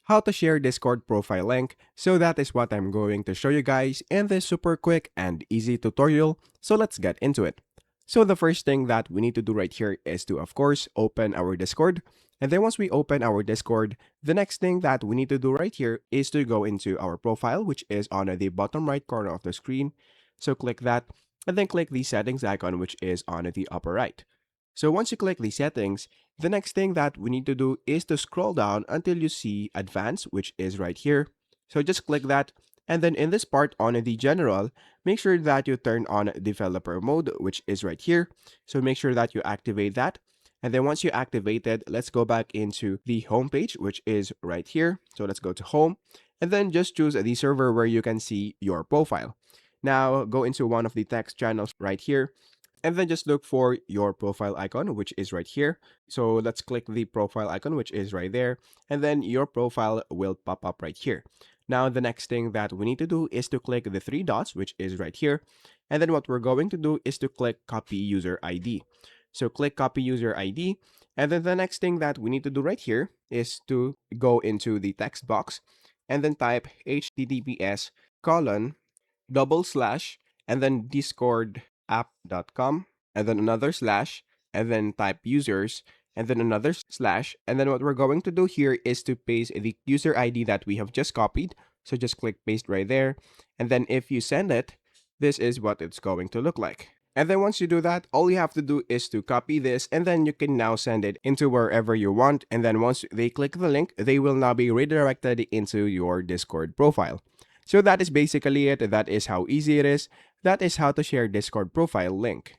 how to share Discord profile link. So that is what I'm going to show you guys in this super quick and easy tutorial. So let's get into it. So the first thing that we need to do right here is to, of course, open our Discord. And then once we open our Discord, the next thing that we need to do right here is to go into our profile, which is on the bottom right corner of the screen. So click that, and then click the settings icon, which is on the upper right. So once you click the settings, the next thing that we need to do is to scroll down until you see advanced, which is right here. So just click that. And then in this part on the general, make sure that you turn on developer mode, which is right here. So make sure that you activate that. And then once you activate it, let's go back into the home page, which is right here. So let's go to home and then just choose the server where you can see your profile. Now go into one of the text channels right here and then just look for your profile icon, which is right here. So let's click the profile icon, which is right there. And then your profile will pop up right here. Now, the next thing that we need to do is to click the three dots, which is right here. And then what we're going to do is to click copy user ID. So click copy user ID. And then the next thing that we need to do right here is to go into the text box and then type https colon / and then discordapp.com and then another slash and then type users and then another slash. And then what we're going to do here is to paste the user ID that we have just copied. So just click paste right there. And then if you send it, this is what it's going to look like. And then once you do that, all you have to do is to copy this and then you can now send it into wherever you want. And then once they click the link, they will now be redirected into your Discord profile. So that is basically it. That is how easy it is. That is how to share Discord profile link.